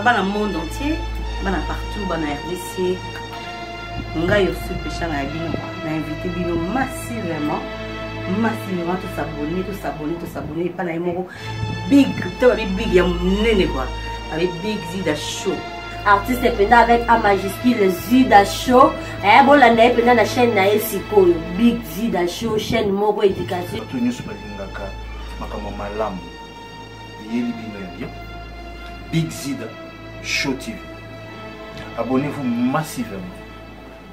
bana monde entier bana partout bana RDC ngai aussi pécha na bino na invité bino massivement tout s'abonner pas na moko big big ya nene quoi avec Big Zida Show artiste pendant avec A majuscule Zida Show bon la na pendant la chaîne na Sikoyo Big Zida Show chaîne moko éducation tout news balingaka makamo malamu yeli bino Big Zida Show TV. Abonnez-vous massivement.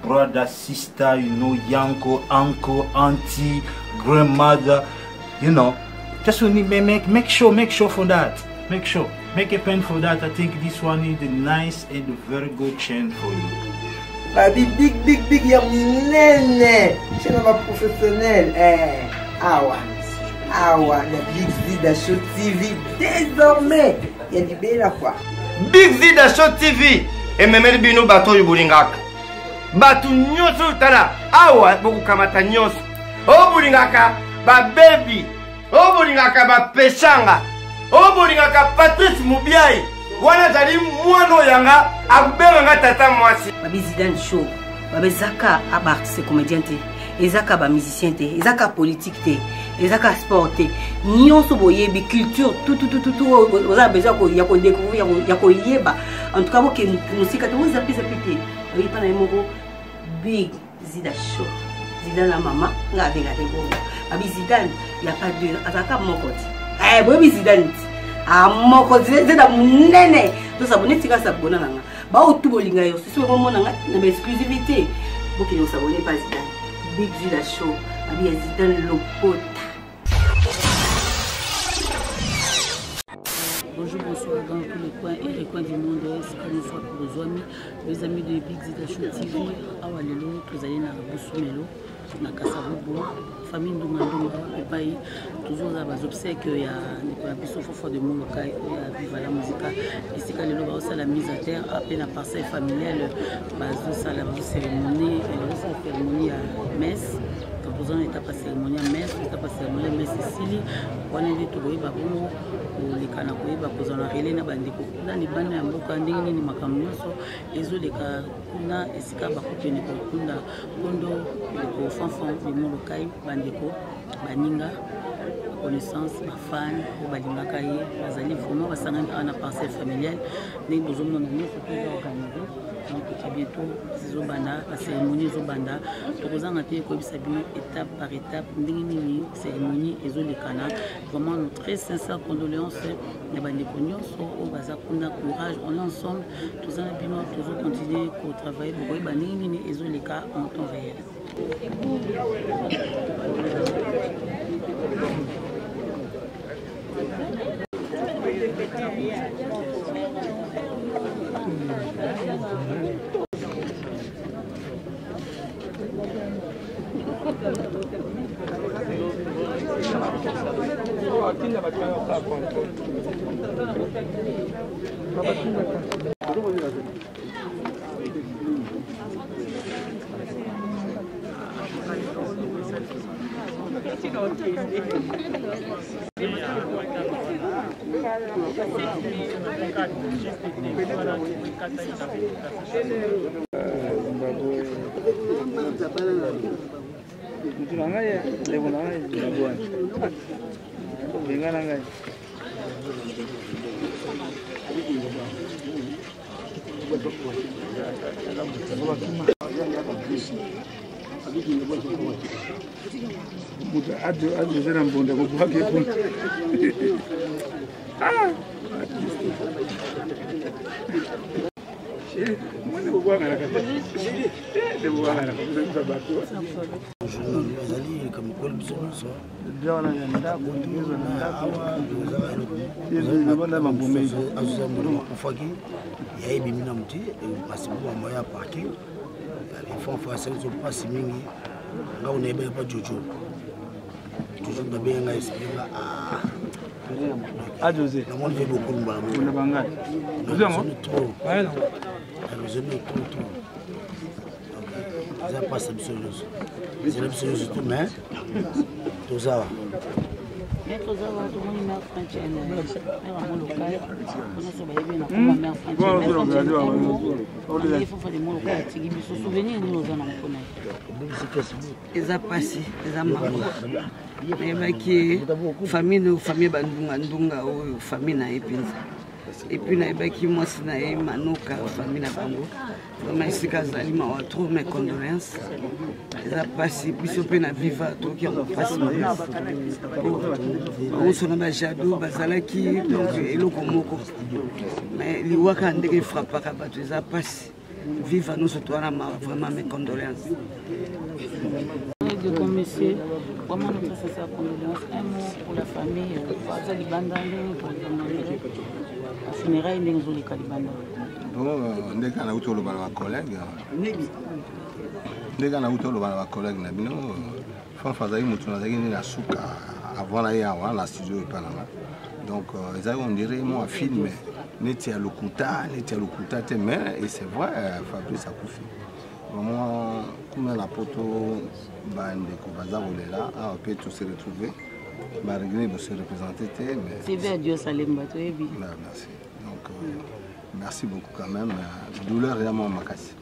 Brother, sister, you know, yanko, uncle, auntie, grandmother, you know. Just only make sure for that. Make sure. Make a pen for that. I think this one is the nice and very good chain for you. Baby, big, y'a nene. Je suis pas professionnel. Awa, la Big Zida Show TV. Désormais, il y a du bel à quoi. Big Zida Show TV. Et même bino bato yubulingaka. Batu nyoso tala. Awa, boku kamata nyoso. O bulingaka, ba baby. O bulingaka, ba peshanga. O bulingaka, Patrice Mubiai. Wana zali mwano yanga, akubenga nga tata mwasi. Babi Zida Show. Babi Zaka, aba artiste comédien te. Ezaka ba musicien te. Ezaka politique te. Ezaka sport te. Nyonso boyebi culture tout oza besoin ya ko découvrir ya ko yeba. En tout cas bo ke musika te oza pesa pete. Oui pa na moko Big Zida Show. Zida la mama nga venga te bo. Babi Zida ya pas deux azaka moko ti. Boyebi Zida nti. Moko Zida munene. To s'abonner tika s'abonner nanga. Ba otu bolinga yo si so mona nga na exclusivité. Bo ke yo s'abonner pas Zida. Big Zida Show. Babi Zida Lopota. Bonjour, bonsoir dans tous les coins et les coins du monde. C'est comme une fois pour les amis de Big Zida Show TV. Awalelo, tous allés na Boussoumelo, na Kasavubo, famille Ndumandumba, le pays. Toujours à bas obsèques, il y a Nicolas Bissot Fofo de Molokai, il y a Viva la Musica. Ici, quand le loba la mise à terre, après la parcelle familiale, ça la cérémonie, la cérémonie à Metz. Vous en état pas cérémonie à Metz, état pas cérémonie à Metz Sicile. On est tout le monde. Les Kanakoué, parce qu'on a relé na bandeko. Là, les bandes à Mboka, ndenge ni makamioso, les autres les Kuna, et si kaba kupeni kwa Kunda, Kondo, les fanfans, les Molokai, bandeko, baninga, connaissance, ma fan, balinga kaye, bazali vraiment, basanga na parcelle familiale, les besoins de nous surtout organisés. Donc, bientôt, ces banda, la cérémonie Zobanda, nous avons étape par étape, une cérémonie et vraiment nos très sincères condoléances. Les bandéconions sont au bazar, on a courage, on est ensemble, tous allons toujours continuer à travailler pour les bandéconions et les cas en temps réel. José. On fait beaucoup de mal. eza pasi eza mawa nayebaki famille bandunga oyo famille na ye mpenza epuis nayebaki mwasi na ye manuka famille na bango vraimen esika azali mawa trop mes condoléances eza pasi biso mpe na viva toki yango pasi baosona bajado bazalaki donc eloko moko mais liwaka ndenge efrappaka bato eza pasi viva nyonso towana mawa vraiment mes condoléances. De monsieur, vraiment notre sincère condoléance, un mot pour la famille, pour les bandits, pour les funérailles, les Kalibanda. Bon, dès qu'on a eu tout le collègue, dès qu'on a eu tout le collègue, avant la studio et Panama. Donc, on dirait moi film, n'était à l'Okuta, et c'est vrai, Fabrice a couffé. Vraiment, comme la poto, là, on peut tous se retrouver. Malgré de se représenter, c'est vers Dieu Salem. Merci. Donc, merci beaucoup quand même. Douleur et amour Makassi.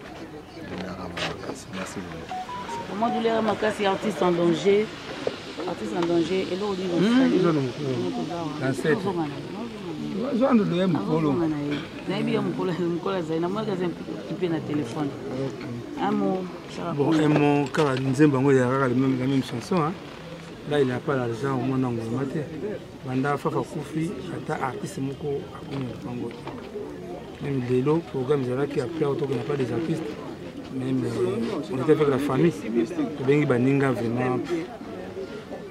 Merci beaucoup. Comment douleur Makassi, artiste en danger. Artiste en danger. Et là, on dit bon, un mot, car Nzembango, il y a la même chanson. Hein. Là, il n'a pas l'argent au moins dans le matin. Banda Fafa Koufi, ata artiste moko à Congo. Même des lots, programme qui a pris autour qu'il n'y a pas des artistes. Même on était avec la famille. Bengi Baninga vraiment.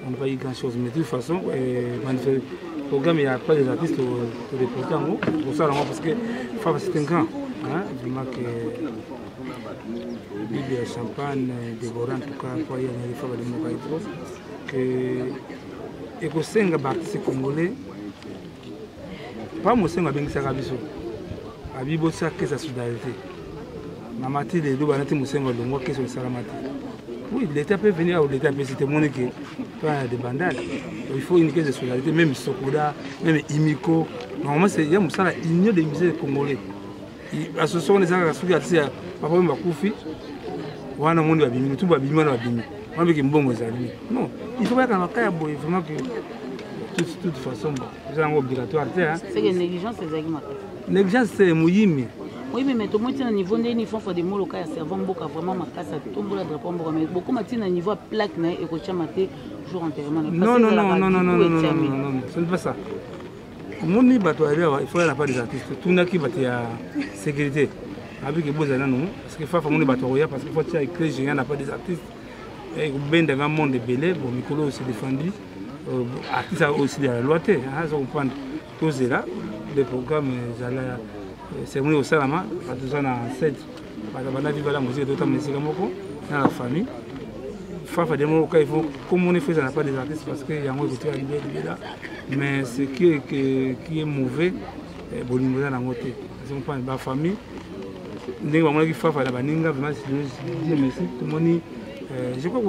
On n'a pas eu grand chose. Mais de toute façon, le programme il n'y a pas des artistes au déporter en haut. Pour ça, parce que Fafa c'est un grand. Hein, vraiment que Bibi champagne, dévorant en tout cas, pour y aller faire des mots que ekosenga baartiste congolais pas mosenga bengisaka biso abibosaka sa solidarité mamati lelo banati mosenga longo keso esalama te. Oui, l'État peut venir ou l'État peut citer mon équipe pas de bandades. Il faut une caisse de solidarité, même Sokoda, même Imiko. Normalement c'est il y a musala union des musées congolais. Ce sont les gens qui sont là papa Makufi wana monde ba bimi tout ba bimi wana ba bimi. Non, il faut pas qu'on ait vraiment que de toute façon, c'est obligatoire. C'est que négligence, c'est exactement. Négligence, c'est mouillime. Oui, mais tout le monde est au niveau des niveaux de mots locaux, servant beaucoup vraiment ma casse à tout le drapeau. Mais beaucoup maintenant au niveau plaque et que tu as maté jour enterrement. Non, ce n'est pas ça. Mon niveau il faut pas des artistes. Tout n'a qui battu à sécurité. Avec les beaux anneaux, parce qu'il faut faire mon batoya parce qu'il faut que les gens n'ont pas des artistes. Et bien dans un monde de belé, bon, Mikolo aussi défendu, artiste aussi de la loi, ils ont pris tout cela, les programmes, c'est au Salama, à tout ça dans 7, on a vu la musique d'autres musiques dans la famille. Fafa des mots il faut comme on est fait, ça n'a pas des artistes parce qu'il y a un côté à là, mais ce qui est mauvais, bon, il y a un côté, c'est pas famille. Ndenge bango Fafa la baninga vraiment c'est merci tout le monde. Je crois que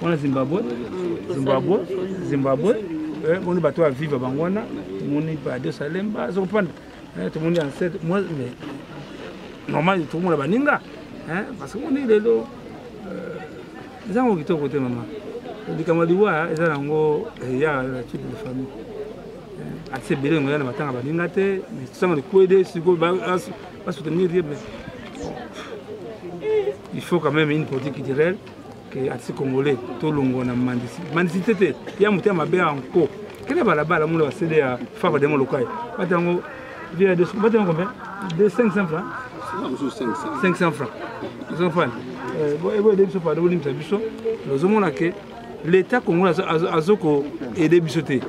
on a Zimbabwe, on est bateau à vivre à Bangwana, on est pas de Salemba, tout le monde est en 7 mois, mais normal tout le monde a baninga, parce qu'on est les lots. Les gens qui sont côté maman, les Kamadiwa, ils ont il y a la type de famille. Assez bien, on a matin à baninga, mais ça on est coidé, c'est quoi, pas soutenir mais il faut quand même une politique qui dirait que les Congolais, tout le monde a mendicité. Il y a un thème à bien encore. Quel est la balle à mon accéder à faire des mots locaux? Il y a 500 francs. 500 francs. L'État congolais a aidé Bissoté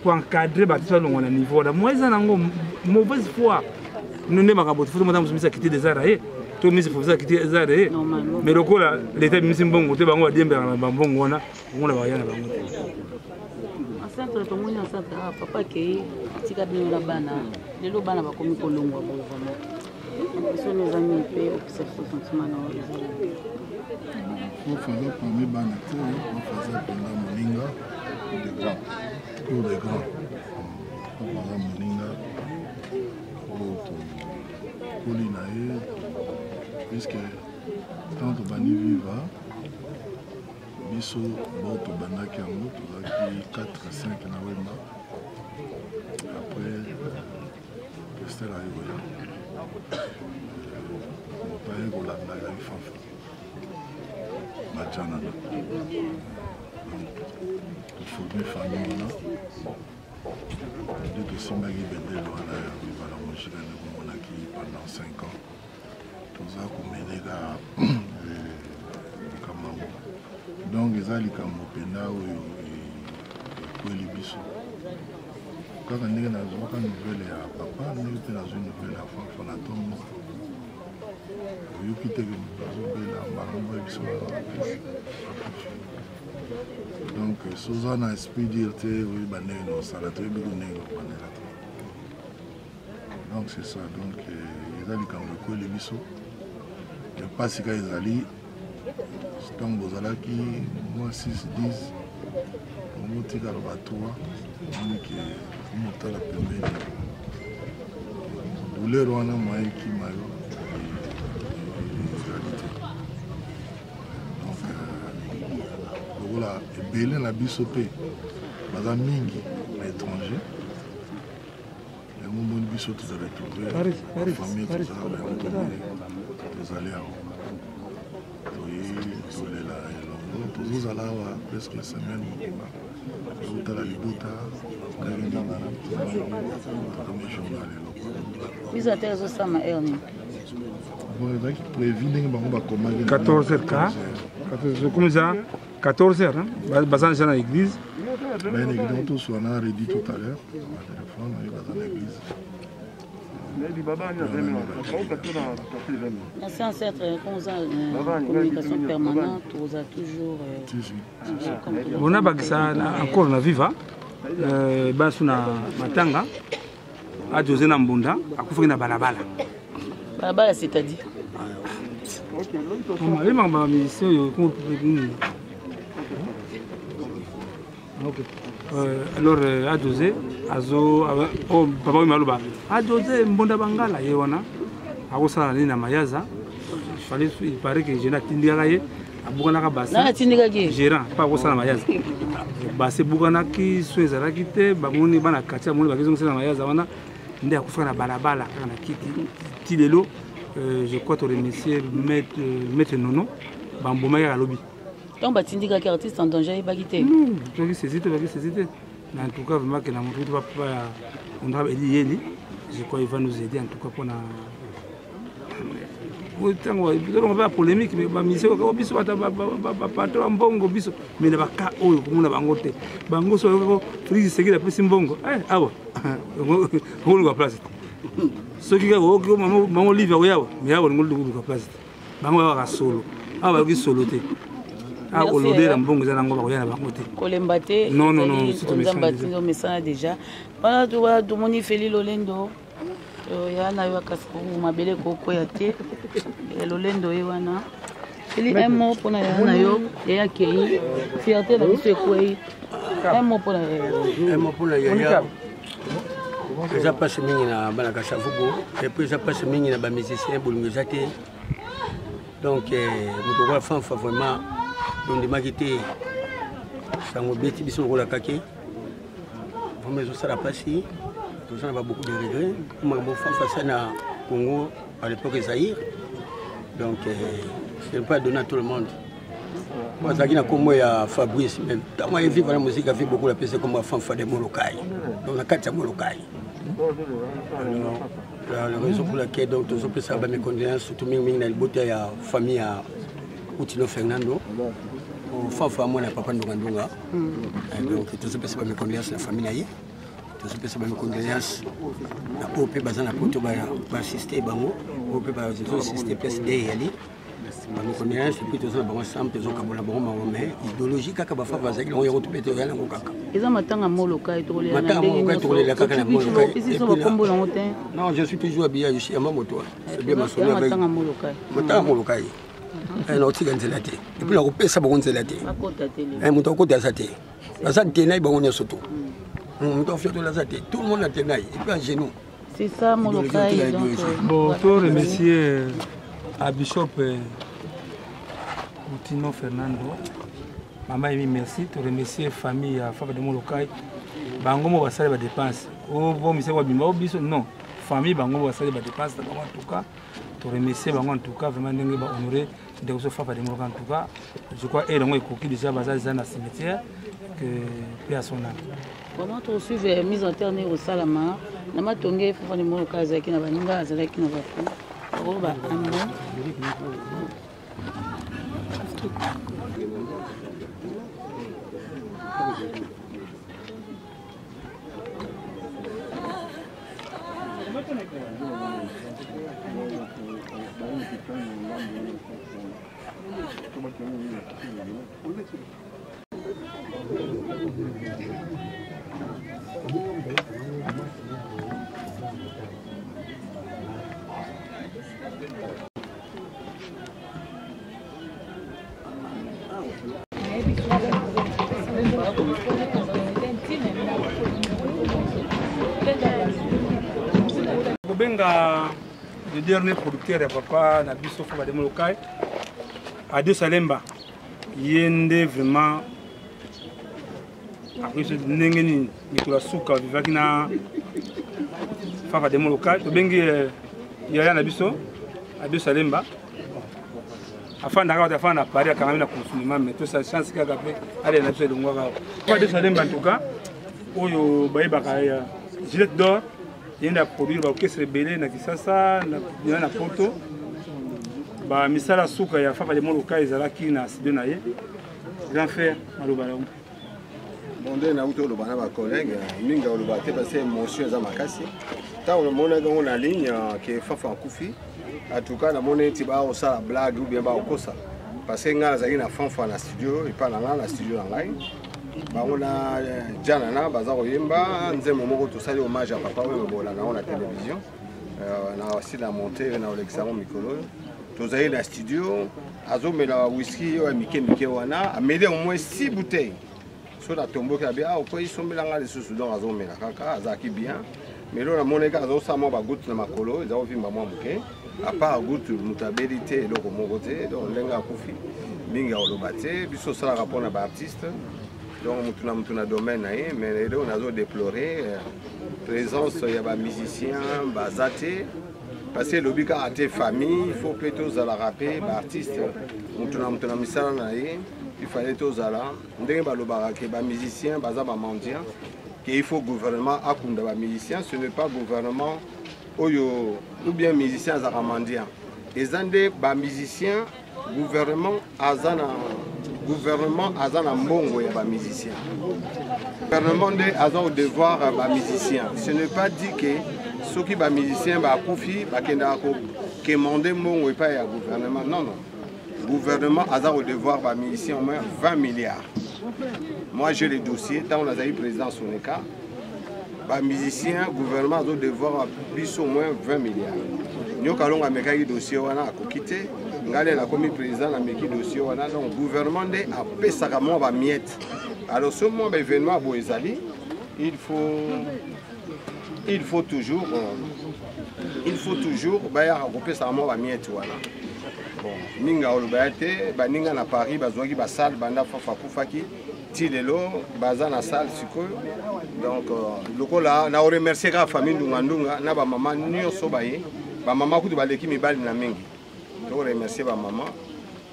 pour encadrer le niveau. Moi, j'ai une mauvaise foi. Nous n'avons pas quitter des arrêts. Tout le monde faut quitter les arrêts. Mais le coup là, l'État est bon côté bango a dit bon on a rien à bango. En centre tout le monde en centre papa qui tika bien la bana. Les lo bana ba komi kolongwa vraiment. sur nos amis pe observe ce sentiment na on faisait parmi Banaté, on faisait pendant Moninga des grands, pour des grands. On faisait Moninga pour l'inaïe, puisque quand on bani viva, biso boto banaki yango tozalaki 4 5 na wemba. Après Christelle ayoya moto aye kolanda ya ifafa batianana toforme famille wana nde tosimbaki bendele wana ya mibala mojika nde komonaki pendant 5 ans toza komeneka likambo donc eza likambo mpenda oyo ekweli biso kaka ndenge nazwaka nouvelle ya papa ndenge mpe nazwi nouvelle ya fanfa na to moko oyoki teke moto azobela makambo ya biso donc soza na esprit dire te oyeba ndenge nosala toyebi ko ndenge okwanela te donc c'est ça donc eza likambo ekweli biso epasi ka ezali ntango bozalaki mwa 6 10 omotikala batoa onike omotala pembeni douleur wana moyeki mayo ezali te donc lokola ebele na biso mpe baza mingi na étranger yango moni biso toza retrouve famille tozala yango tomoni tozali yango tolela elongo tozozala awa presque semaine mobimba tozotala libota tokomi journal eloko biso ate ezosama erne ezalaki prévu ndenge bango bakomaki 14h comme ça 14h baza déjà na église baye na église tosuwa na redi tout à l'heure batelefone oyo baza na église la séance être communication permanente oza toujours on a bakisa encore na viva basu na matanga a José na mbunda akufaki na balabala c'est-à-dire les membres de alors à José azo oh papa maloba à José mbonda bangala yewana akosala ni na mayaza il paraît que je n'atindira ye abukana ka basi na atindira ki gérant pas akosala mayaza basi bukana ki swezala kite bamoni bana katia moni bakizo kosala mayaza wana nde akufaka na balabala kana kiti tilelo je crois te remercier maître Nono bamboma ya lobby. Donc batindika qui artiste en danger il va quitter. Non, je vais saisir, en tout cas vraiment que na montre pas on va aider je crois il va nous aider en tout cas pour na on va polémique mais ba mission ko biso bata patron mbongo biso mais na baka oyo komuna bango te bango so ko free sekira pesi mbongo awa ngolo kwa place ceux qui ont maman livre oyawa mais awa ngolo kwa place bango wa solo awa ki solo te ah olodera mbongo za nango bakoyana bango te kolemba te non c'est tout message déjà voilà tout moni feli lolendo yana yo kasiko mabele koko ya te lolendo yewana feli un mot pour yana yo ya kei fierté na biso ekoi un mot pour la yaya eza passe mingi na bana kasavubo et puis eza passe mingi na ba musicien bolingo za te donc moto kwa fanfa vraiment ndimaki te sango beti biso lokola kake vraiment ezosala pasi tozana ba beaucoup de regrets makambo fanfa ça na Congo à l'époque Zaïre donc je ne peux pas donner à tout le monde moi zaki na kombo ya Fabrice même tant moi vivre la musique a fait beaucoup la pese comme fanfa de Molokai donc la carte ya Molokai la raison pour laquelle donc tous peut ça mes condoléances surtout mingi na libota ya famille ya Utino Fernando fanfa moi na papa ndonga donc tous peut ça mes condoléances la famille na ye tous peut ça mes condoléances na OP bazana poto ba assister bango OP ba assister place de yali nous connaissons, c'est plutôt ça, ensemble, ils ont mais idéologie, quand on va faire, on y retrouve tout rien. Ils ont maintenant un moloka et tout les non, je suis toujours habillé, je suis à ma moto. C'est bien ma soeur avec. Maintenant, moloka. Et puis, on peut ça pour une télé. Et on peut côté ça. Ça télé, on est surtout. On peut faire de la télé. Tout le monde a télé. Et puis, à genoux. C'est ça, moloka. Bon, pour remercier à Bishop Boutino Fernando. Maman Emi, merci. Te remercier la famille à Fava de Molokai. Bango va saler la dépense. Oh, bon, monsieur Wabima, non. Famille, Bango va saler la dépense. En tout cas, te remercier Bango en tout cas. Vraiment, nous va honorer de ce Fava de Molokai en tout cas. Je crois que nous avons déjà basé dans le cimetière. Que paix à son âme. Comment tu suivi la mise en terre au Salama? Nous avons tongé Fava de Molokai qui n'a pas ninga, qui n'a pas le dernier producteur de papa Nabiso Fava de Molokai à deux Salemba. Yende vraiment après ce Nengeni Nicolas Souka vivaki na Fava de Molokai. To bengi Yaya Nabiso à deux Salemba. Afin d'avoir afin à Paris à quand même na confinement mais tout ça chance qu'il a fait aller Nabiso de Ngwa. Pas deux Salemba en tout cas. Oyo baïbaka Gillette d'or. Il y a produit l'orchestre rebelle na Kisasa na Porto. Ba misala suka ya Fava de Molokai ezalaki na studio na ye. Grand frère maloba la. Bon dé na uto loba na ba collègue minga loba te parce émotion za makasi. Ta on mona ngo na ligne que Fafa Koufi. En tout cas na mona ti ba o sala blague ou bien ba o kosa. Parce que ngala zaki na fanfa na studio et pas na studio en live. On a Janana, Bazar Yemba, Nzemo Moko, tout ça, hommage à papa, on a la télévision. On a aussi la montée, on a l'examen Mikolo. Tous allés dans le studio, Azo met la whisky, Mike Wana, a mêlé au moins 6 bouteilles. Sur la tombeau qui a bien, au pays, ils sont mélangés les sous dont Azo met la caca, Azaki bien. Mais là, mon égard, Azo Samo va goûter le macolo, ils ont vu maman bouquet. À part goûter mutabilité, l'eau comme côté, donc l'enga Koufi, Minga Olobate, puis ça sera rapport à l'artiste. Donc, nous avons un domaine, mais on a déploré la présence des musiciens, des parce que le but a été famille, il faut plutôt rapper, les artistes. Nous avons mis ça, il fallait tous les musiciens, les mendiants, qu'il faut le gouvernement à les musiciens, ce n'est pas le gouvernement ou bien musiciens à mendiants. Les musiciens, le gouvernement a gouvernement a mbongo ya musicien. Gouvernement a un devoir à musicien. Ce n'est pas dit que ceux qui sont musiciens ba kufi ba kenda ko demander mbongo et pas ya gouvernement. Non non. Gouvernement a un devoir à musicien au moins 20 milliards. Moi j'ai les dossiers tant on a eu président Soneka. Ba musicien gouvernement a un devoir à au moins 20 milliards. Nous allons ameka yi dossier wana ko quitter. Ngale na commis président na meki dossier wana donc gouvernement a pesaka mo ba miette. Alors ce moment événement bo ezali il faut toujours ba ya ko pesaka mo ba miette wana. Bon ninga olobayate ba ninga na Paris bazwaki ba salle banda Fafa Koufaki ti lelo baza na salle sikoyo donc lokola na remercier la famille Ndunga na ba maman nyonso baye ba maman kutu baleki mibali na mingi. Je remercie ma maman.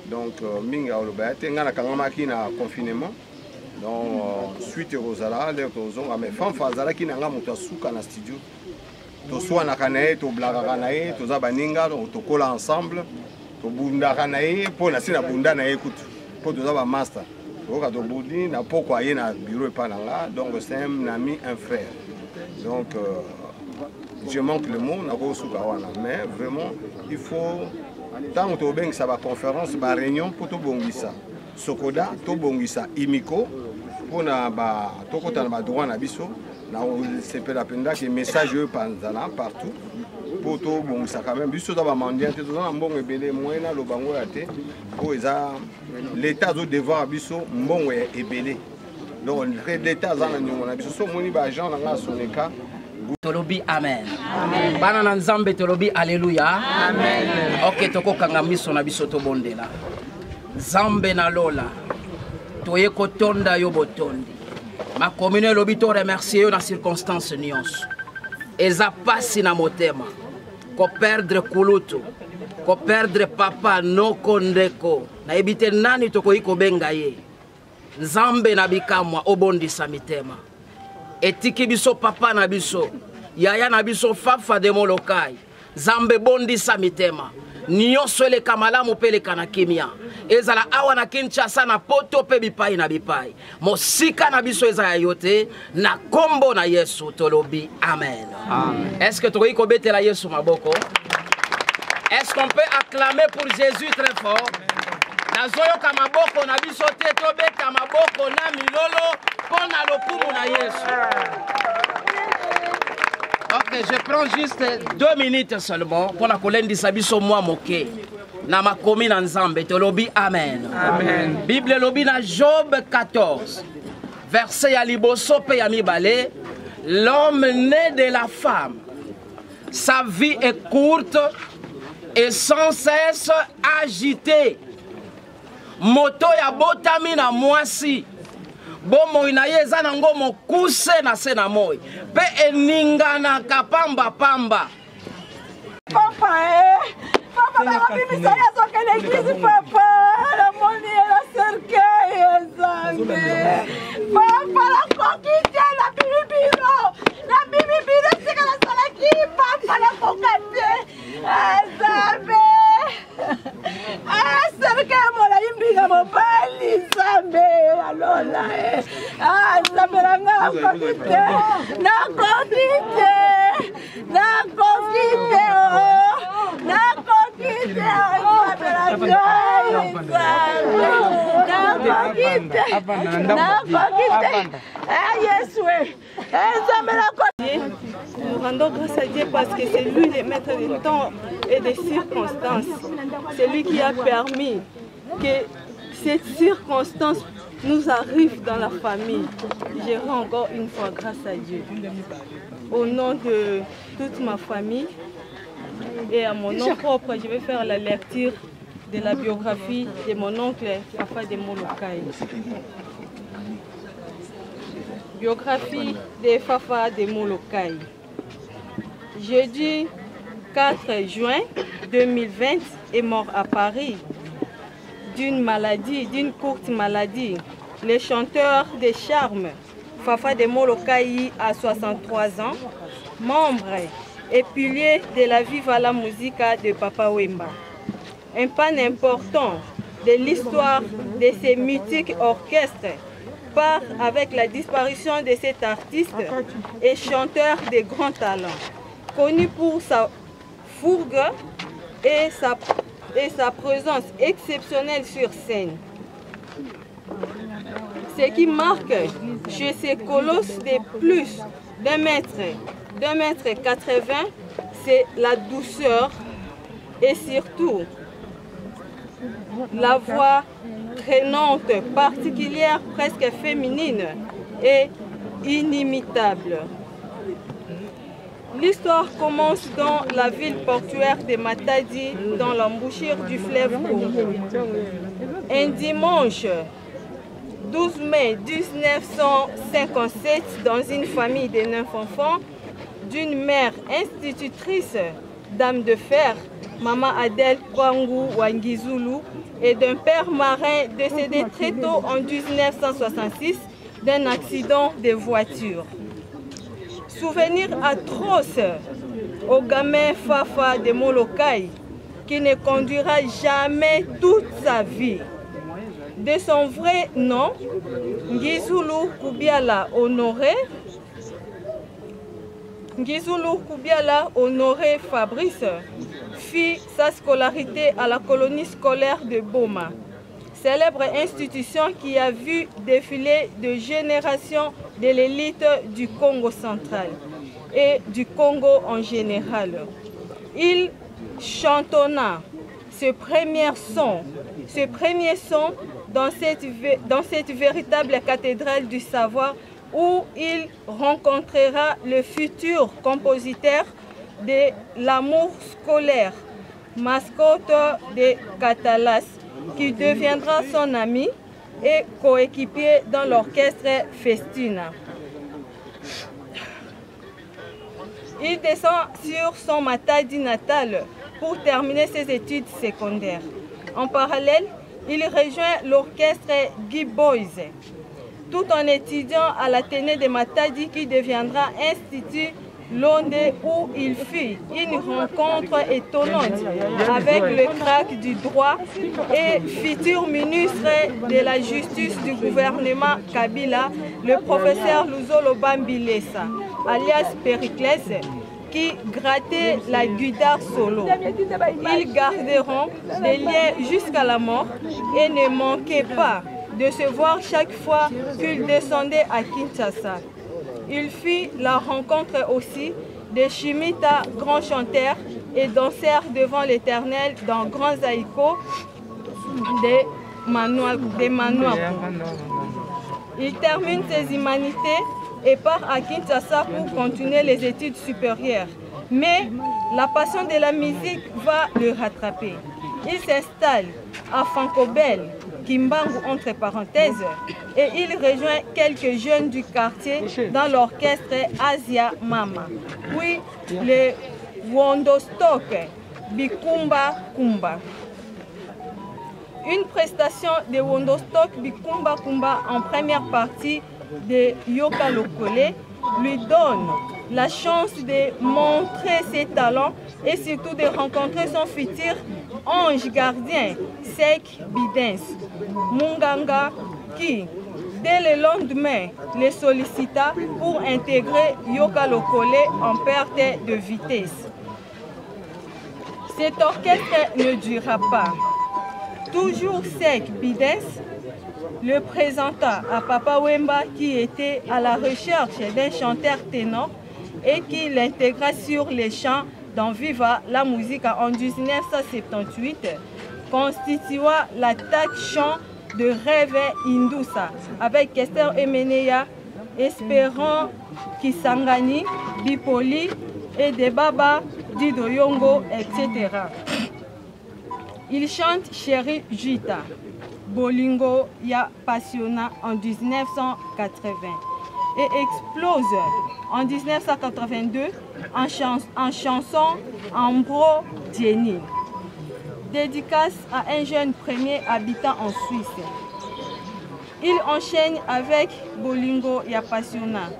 Donc, minga olobayate ngana kangamaki na confinement. Donc, suite Rosala, les tozon mais fanfa zala ki nanga moto suka na studio. To soit na kanae, to blaga kanae, to za baninga, to kola ensemble, to bunda kanae, po na sina bunda na écoute. Po to za ba master. To ka to budi na poko aye na bureau pa nanga. Donc, c'est un ami, un frère. Donc, je manque le mot, mais vraiment, il faut tant que tu as conférence, une réunion pour tout bongisa. Sokoda, tout bongisa, imiko, pour na ba, tout côté na droit na biso, na c'est pas la peine que message partout. Pour tout bongisa quand même, biso da ba mandian, tout ça, bon ebele moyena lo bango ate, pour l'état de devoir biso bon ebele. Donc l'état za na nyongo na biso so moni ba agent na soneka. Tolobi amen. Bana na nzambe tolobi alléluia. Amen. Ok toko kanga miso na biso to bondela. Nzambe na lola. Toye kotonda yo botondi. Ma commune lobi to remercier yo na circonstance nyonso. Eza pasi na motema. Ko perdre kulutu. Ko perdre papa noko ndeko. Na ebite nani toko iko benga ye. Nzambe na bikamwa obondisa mitema. Etiki biso papa na biso, yaya na biso fafa de molokai, zambe bondi sa mitema, nyonso eleka malamu pe eleka na kimia, ezala awa na Kinshasa na poto pe bipai na bipai, mosika na biso eza ya yote, na kombo na Yesu tolobi amen. Est-ce que tokoki kobetela Yesu maboko? Est-ce qu'on peut acclamer pour Jésus très fort? Nazoyoka maboko na biso te tobeta maboko na milolo pona lokumu na Yesu. Ok, je prends juste 2 minutes seulement pour la kolendisa biso moi moke. Na makomi na nzambe tolobi amen. Amen. Bible lobi na Job 14. Verset ya liboso pe ya mibale, l'homme né de la femme, sa vie est courte et sans cesse agitée. Moto ya botami na mwasi bomo inaye eza nango mokuse na se na moi pe eningana kapamba pamba. Papa papa mimi saya soka l'église papa la moni la cercueil ezambe papa la kokite la bibi sika la salaki papa la kokate ezambe cercueil mola imbinga mobali zambe alola zambe langa kokite na kokite Nous rendons grâce à Dieu parce que c'est lui le maître du temps et des circonstances. C'est lui qui a permis que cette circonstance nous arrive dans la famille. Je rends encore une fois grâce à Dieu. Au nom de toute ma famille et à mon nom propre, je vais faire la lecture de la biographie de mon oncle Fafa de Molokai. Biographie de Fafa de Molokai. Jeudi 4 juin 2020 est mort à Paris d'une maladie, d'une courte maladie. Le chanteur de charme Fafa de Molokai a 63 ans, membre et pilier de la Viva la Musica de Papa Wemba. Un pan important de l'histoire de ces mythiques orchestres part avec la disparition de cet artiste et chanteur de grand talent, connu pour sa fougue et sa présence exceptionnelle sur scène. Ce qui marque chez ces colosses de plus d'1 mètre, 2,80 m, c'est la douceur et surtout la voix traînante, particulière, presque féminine et inimitable. L'histoire commence dans la ville portuaire de Matadi, dans l'embouchure du fleuve Congo. Un dimanche 12 mai 1957, dans une famille de 9 enfants, d'une mère institutrice, dame de fer, Maman Adèle Kwangu Wangizulu, et d'un père marin décédé très tôt en 1966 d'un accident de voiture. Souvenir atroce au gamin Fafa de Molokai, qui ne conduira jamais toute sa vie. De son vrai nom, Ngizulu Kubiala Honoré Fabrice, fit sa scolarité à la colonie scolaire de Boma, célèbre institution qui a vu défiler de générations de l'élite du Congo central et du Congo en général. Il chantonna ce premier son dans cette véritable cathédrale du savoir où il rencontrera le futur compositeur de l'amour scolaire, mascotte de Catalas, qui deviendra son ami et coéquipier dans l'orchestre Festina. Il descend sur son Matadi natal pour terminer ses études secondaires. En parallèle, il rejoint l'orchestre Guy Boys, tout en étudiant à l'Athénée de Matadi qui deviendra Institut Londe où il fit une rencontre étonnante avec le crack du droit et futur ministre de la Justice du gouvernement Kabila, le professeur Luzolo Bambilesa, alias Périclès, qui grattait la guitare solo. Ils garderont des liens jusqu'à la mort et ne manquaient pas de se voir chaque fois qu'ils descendaient à Kinshasa. Il fit la rencontre aussi de Chimita, grand chanteur et danseur devant l'Éternel dans Grand Zaïko de Manouakou. Il termine ses humanités et part à Kinshasa pour continuer les études supérieures. Mais la passion de la musique va le rattraper. Il s'installe à Fankobel, Kimbangu entre parenthèses, et il rejoint quelques jeunes du quartier dans l'orchestre Asia Mama, puis le Wondostok Bikumba Kumba. Une prestation de Wondostok Bikumba Kumba en première partie de Yoka Lokole lui donne la chance de montrer ses talents et surtout de rencontrer son futur ange gardien, Sek Bidens Munganga, qui, dès le lendemain, les sollicita pour intégrer Yoka Lokole en perte de vitesse. Cet orchestre ne durera pas. Toujours Sek Bidens le présenta à Papa Wemba qui était à la recherche d'un chanteur ténor et qui l'intégra sur les chants dans Viva la musique en 1978, constitua l'attaque chant de Rêve Indusa avec Kester Emeneya, Espérant Kisangani, Bipoli et Debaba Didoyongo, etc. Il chante Chéri Jita, Bolingo Ya Passiona en 1980 et explose en 1982 en chanson Ambro Dieni. Dédicace à un jeune premier habitant en Suisse. Il enchaîne avec Bolingo Ya Passiona,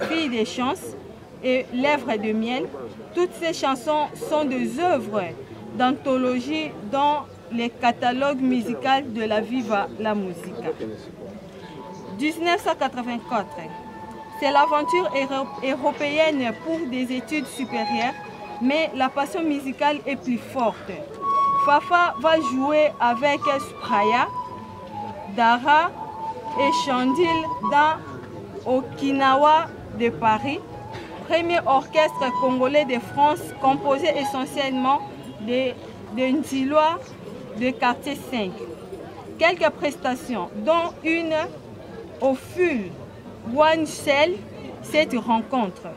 Fille des chances et Lèvres de miel. Toutes ces chansons sont des œuvres d'anthologie dans les catalogues musicaux de la Viva la musique. 1984, c'est l'aventure européenne pour des études supérieures, mais la passion musicale est plus forte. Fafa va jouer avec Spraya, Dara et Chandil dans Okinawa de Paris, premier orchestre congolais de France composé essentiellement de Ntilois de quartier 5. Quelques prestations, dont une au FUL One Shell, cette rencontre.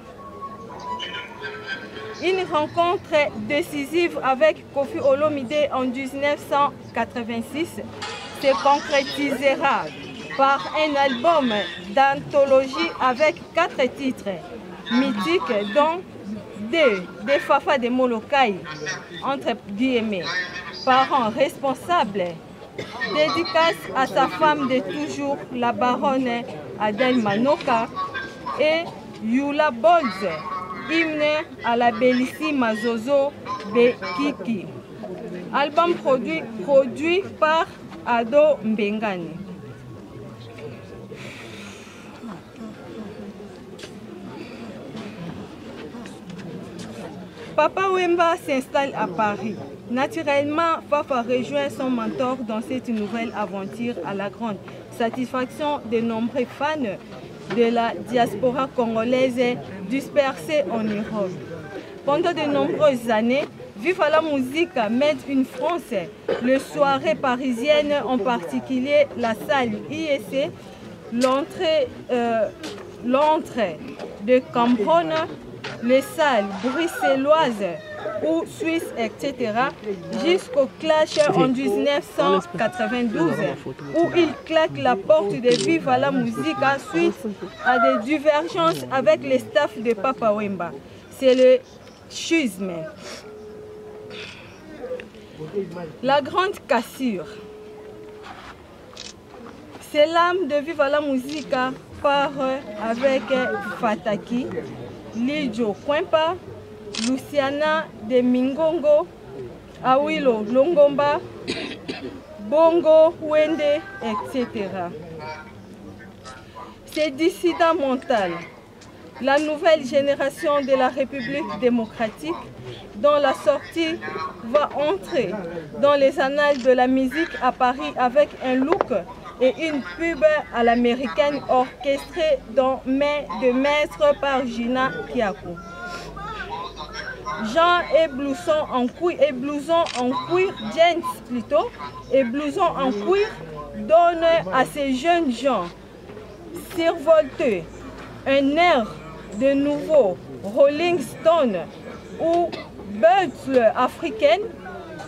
Une rencontre décisive avec Kofi Olomide en 1986 se concrétisera par un album d'anthologie avec 4 titres mythiques, dont des Fafa de Molokai, entre guillemets, parents responsables. Dédicace à sa femme de toujours, la baronne Adèle Manoka, et Yula Bolz, hymne à la bellissime Zozo Bekiki. Album produit par Ado Mbengani. Papa Wemba s'installe à Paris. Naturellement, Fafa rejoint son mentor dans cette nouvelle aventure à la grande satisfaction de nombreux fans de la diaspora congolaise dispersée en Europe. Pendant de nombreuses années, Viva la musique Made in France, les soirées parisiennes, en particulier la salle IEC, l'entrée de Cambronne, les salles bruxelloises ou suisses, etc., jusqu'au clash en 1992, où il claque la porte de Viva la musique suite à des divergences avec le staff de Papa Wemba. C'est le schisme. La grande cassure. C'est l'âme de Viva la musique part avec Fataki, Lidjo Kwempa, Luciana de Mingongo, Awilo Longomba, Bongo Wende, etc. C'est dissident mental. La nouvelle génération de la République démocratique, dont la sortie va entrer dans les annales de la musique à Paris avec un look et une pub à l'américaine orchestrée dans Main de maître par Gina Kiakou. Jean et blouson en cuir, jeans plutôt, et blouson en cuir donnent à ces jeunes gens survoltés un air de nouveau Rolling Stone ou Beatles africaine,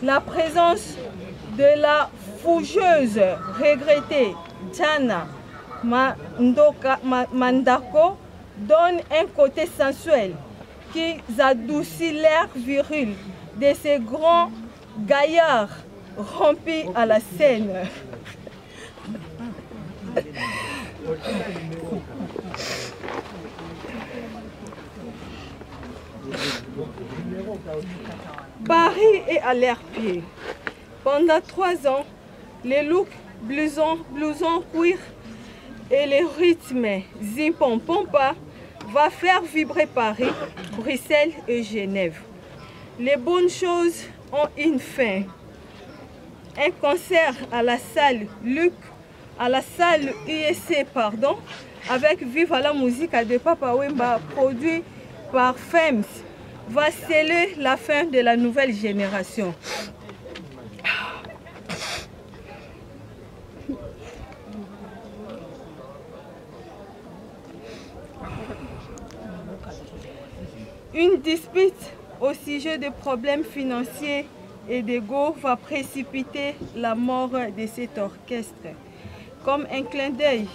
la présence de la fougeuse regrettée Jana Mandako donne un côté sensuel qui adoucit l'air viril de ces grands gaillards rompus à la scène. Paris est à l'air-pied. Pendant 3 ans, les looks blousons cuir et les rythmes zimpom-pompa va faire vibrer Paris, Bruxelles et Genève. Les bonnes choses ont une fin. Un concert à la salle IEC, avec Viva la musique de Papa Wemba, produit par FEMS, va sceller la fin de la nouvelle génération. Une dispute au sujet des problèmes financiers et d'ego va précipiter la mort de cet orchestre. Comme un clin d'œil,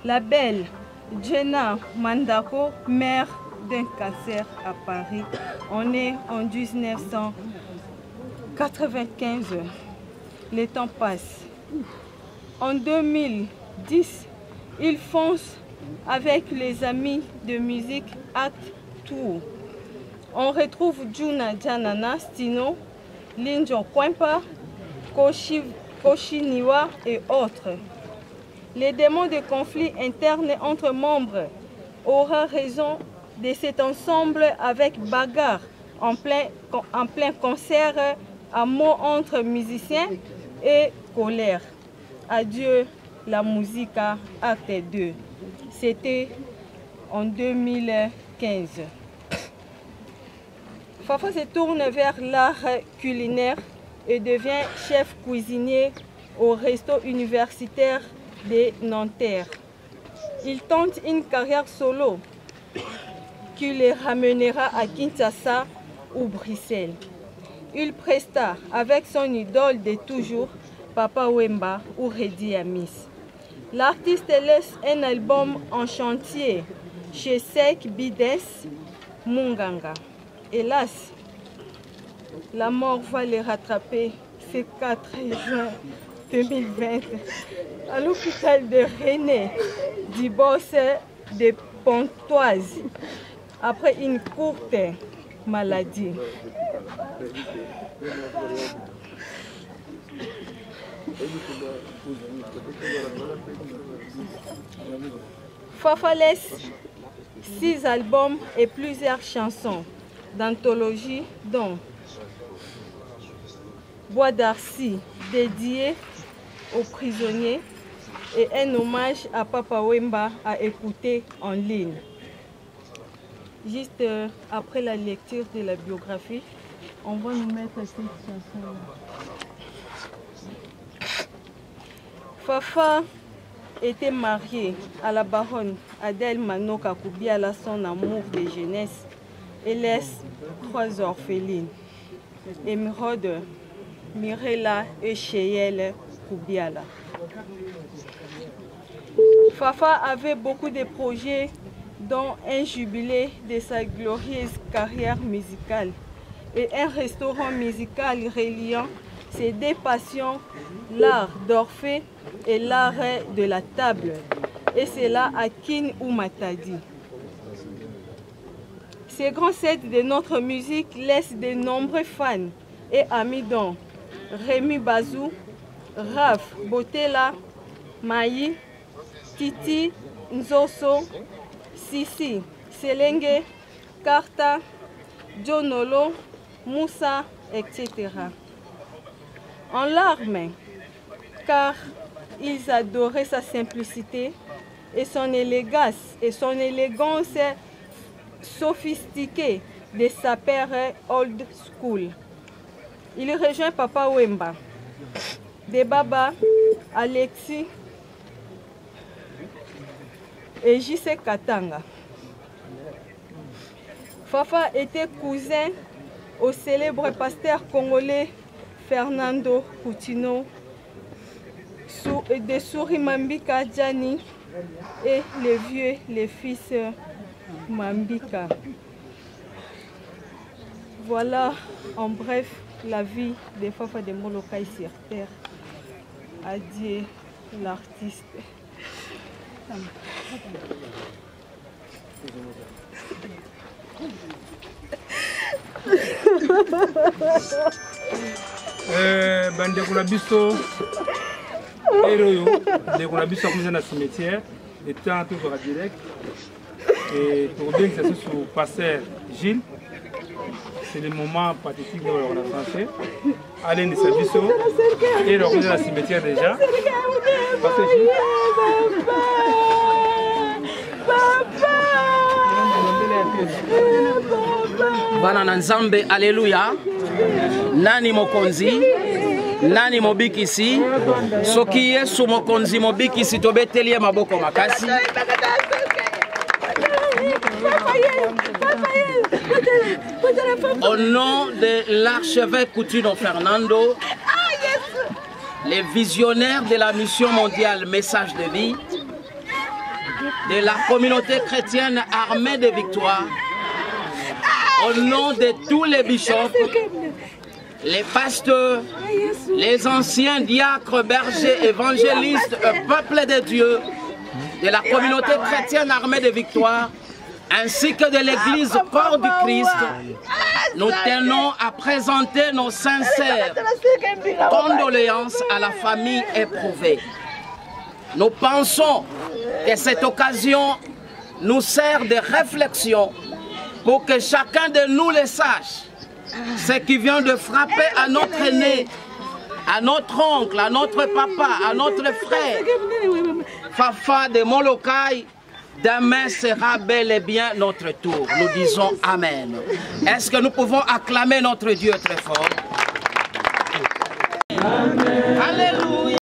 la belle Jenna Mandako, mère d'un cancer à Paris, on est en 1995. Le temps passe. En 2010, ils foncent avec les amis de musique Act Tour. On retrouve Juna Janana, Stino, Linjo Kwempa, Koshiniwa et autres. Les démons de conflits internes entre membres aura raison de cet ensemble avec bagarre en plein concert, à mots entre musiciens et colère. Adieu la musique, acte 2. C'était en 2015. Fafa se tourne vers l'art culinaire et devient chef cuisinier au resto universitaire de Nanterre. Il tente une carrière solo qui le ramènera à Kinshasa ou Bruxelles. Il presta avec son idole de toujours, Papa Wemba ou Redi Amis. L'artiste laisse un album en chantier chez Sek Bides Munganga. Hélas, la mort va les rattraper ce 4 juin 2020 à l'hôpital de René du Boss de Pontoise après une courte maladie. Fafa laisse 6 albums et plusieurs chansons. d'anthologie dont Bois d'Arcy dédié aux prisonniers et un hommage à Papa Wemba à écouter en ligne. Juste après la lecture de la biographie, on va nous mettre cette chanson-là. Fafa était mariée à la baronne Adèle Manoka Koubiala, son amour de jeunesse, et laisse 3 orphelines, Émeraude, Mirella et Cheyelle Koubiala. Fafa avait beaucoup de projets, dont un jubilé de sa glorieuse carrière musicale et un restaurant musical reliant ses 2 passions, l'art d'Orphée et l'art de la table, et cela à Kin ou Matadi. Ces grands sets de notre musique laissent de nombreux fans et amis dont Rémi Bazou, Raph Botela, Maï, Titi, Nzoso, Sissi, Selenge, Karta, Jonolo, Moussa, etc. En larmes, car ils adoraient sa simplicité et son élégance sophistiquée de sa père old school. Il rejoint Papa Wemba, Debaba, Alexis et J.C. Katanga. Fafa était cousin au célèbre pasteur congolais Fernando Coutinho, de Souri Mambika Djani et les fils Mambika. Voilà en bref la vie de Fafa de Molokai sur terre. Adieu l'artiste. Bandeko na biso eroyo ndeko na biso akomisa na cimetière le temps tout sera direct et pour bien que ça soit sur pasteur Gilles. C'est le moment pathétique de la français. Alain de Sabiso et le retour de la cimetière déjà. Pasteur Gilles. Bana na Nzambe, alléluia. Nani mokonzi, nani mobikisi. Soki Yesu mokonzi mobikisi tobetelie maboko makasi. Au nom de l'archevêque Coutinho Fernando, les visionnaires de la mission mondiale Message de vie, de la communauté chrétienne armée de victoire, au nom de tous les bishops, les pasteurs, les anciens diacres, bergers, évangélistes, peuple de Dieu, de la communauté chrétienne armée de victoire, ainsi que de l'église corps du Christ, nous tenons à présenter nos sincères condoléances à la famille éprouvée. Nous pensons que cette occasion nous sert de réflexion pour que chacun de nous le sache. Ce qui vient de frapper à notre aîné, à notre oncle, à notre papa, à notre frère, Fafa de Molokai, demain sera bel et bien notre tour. Nous disons Amen. Est-ce que nous pouvons acclamer notre Dieu très fort? Amen. Alléluia.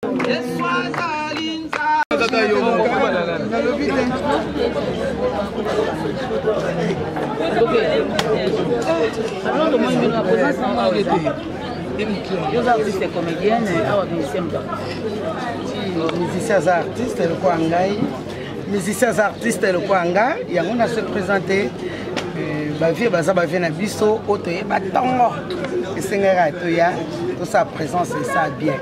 artistes comédiennes, musiciens artistes le Kwangai, musiciens artistes le Kwanga, et on a se présenté bavie baza bavie na biso otoye batongo et sengera toya tout sa présence et ça bien.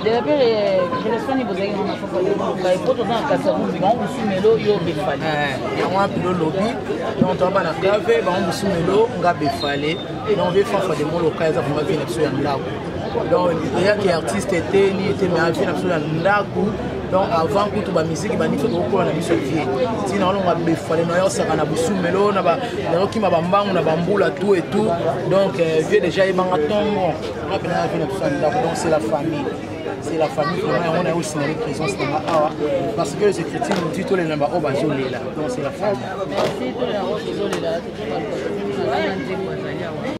De la paix, je laisse pas niveau d'ailleurs on a fait pour tout dans Kassavou, on sumelo yo befale. Et on a pris le lobby, on tombe na cave, on sumelo on ga befale et on veut faire des mots locaux ça pour venir sur un lac. Donc il y a qui artiste était ni était mais à venir sur un lac donc avant kutu bamusike baniso tokokola na biso vie ntina olonga befale na yo osaka na busumelo nakokima bambangu na bambula tout et tout donc vie déjà yebanga ntongo mapena ya vie na tosa ndako donc c'est la famille. C'est la famille vraiment on a aussi une présence dans awa parce que les écritures nous dit tous les namba obazolé là donc c'est la famille.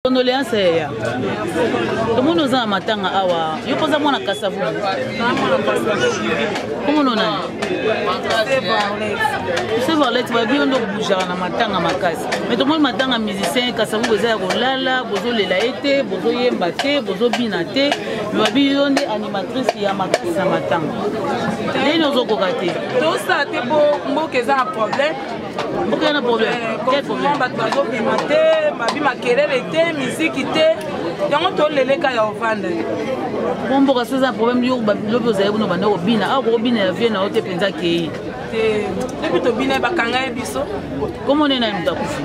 Condoléances ya. Comment nous a matanga awa. Yo posa mwana kasavu. Comment on a? C'est vrai, tu vas bien donc bouger na matanga makasi. Mais tout le monde matanga musicien kasavu boza ya kolala, bozo lela été, bozo yemba te, bozo binate. Mais bien on est animatrice ya makasi na matanga. Dès nous au kokate. Tout ça c'est beau, mboka ça un problème. Aucun problème. Quel problème? Bato bimate, babima kelele te, musique te. Yango to lele ka ya ovanda. Bon mboka c'est un problème yo lobi ozaye buno banda obina. Ah ko bina ya vie na ote penza ke. Depuis to bina bakanga biso. Comment on est na mtakufi?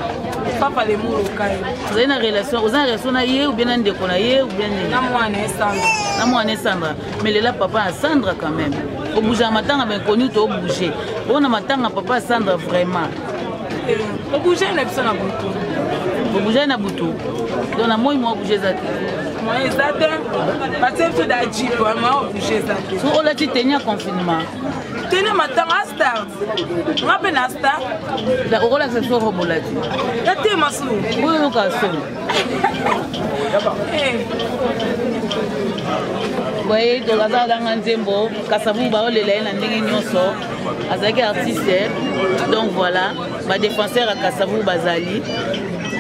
Papa le muro kai. Vous avez une relation, vous avez une relation na ye ou bien ndeko na ye ou bien na mwana Sandra. Na mwana Sandra. Mais là papa a Sandra quand même. Au bouger matanga ben connu to bouger. On a matanga papa Sandra vraiment. Au bouger na biso na butu. Au bouger na butu. Donc na moi bouger zate. Moi zate. Parce que da jipo moi bouger zate. So on a dit tenir confinement. Tenir matanga star. Ngape na star. La okola se so robolati. La te masu. Oui on ka so. Oui, donc à dans un tempo, Kasavu ba olela na ndenge nyonso, azaki artiste. Donc voilà, ba défenseur à Kasavu bazali.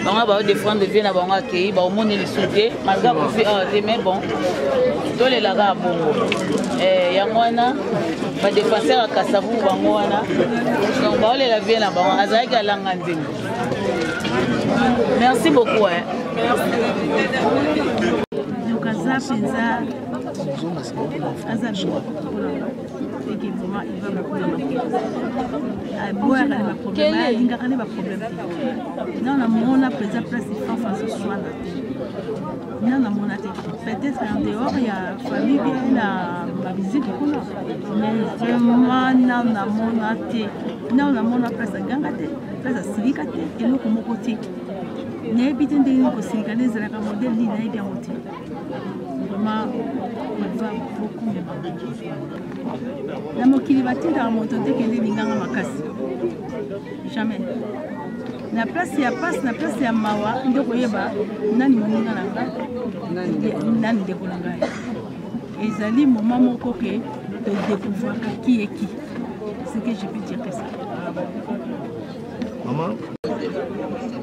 On va défendre bien na bango akei, ba omone le soutien, malgré qu'on fait mais bon. Dole la ga bongo. Yangwana ba défenseur à Kasavu bango wana. Donc ba olela bien na bango, azaki alanga ndenge. Merci beaucoup hein. Merci. Aza penza aza bien et que vraiment il va beaucoup de boire les problèmes il a pas problème non na mona penza place il face au soir non na mona peut-être en dehors il y a famille bien la visite kuna mais vraiment non na mona te non na mona place ganga te place silika te et le comme côté n'est pas bien de ko silika les la modèle ni n'est bien côté. Vraiment, on va beaucoup. La mokili batinda à monter que les linganga makasi. Jamais. La place il y a passe, la place il y a mawa, ndoko yeba, nani moninga nanga, nani dekolanga. Ezali moment moko que de découvrir qui est qui. C'est que je peux dire que ça. Maman.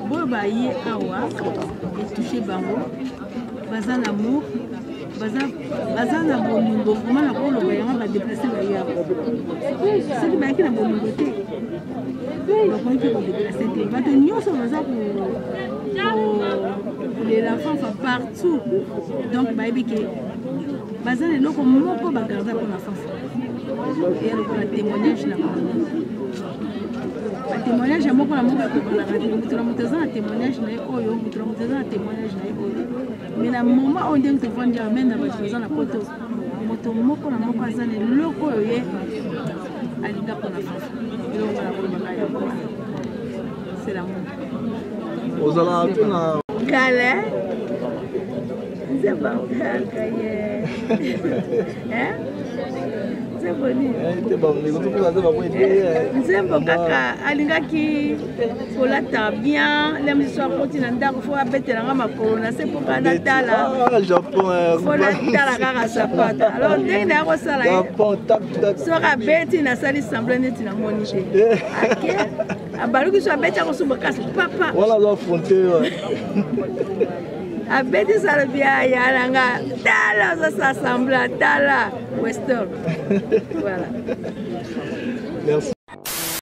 Bon bah y awa, et toucher bango, bazan l'amour. Bazana bolingo vraiment na ko loba yanga ba déplacer ba ya c'est que ba ki na bolingo te donc on peut déplacer te ba te nyoso baza pour les enfants fa partout donc ba ebike bazana loko moko ba garder pour la enfant et alors la témoignage na ba témoignage moko na moko ko na radio mutura mutaza na témoignage na oyo mutura mutaza na témoignage na oyo. Mais le moment où on dit que tu vas dire amen dans votre maison, la photo, moto moko na moko azane loko ye alinga pour la fête. Et on va la voir. C'est l'amour. Aux alentours na. Calais. C'est pas calais. Hein? C'est bon. C'est bon. Les autres choses va pas aider. C'est bon kaka alingaki kolata bien les histoires continent ndako faut abetela ngama corona c'est pour kanatala Japon faut natala kaka sapata alors ndenge na ko sala Japon tap tap sora beti na sali semblant neti na moni te ok abaluki so abeti ko suba kasi papa voilà doit affronter abeti sala bien ya langa tala ça semblant tala western voilà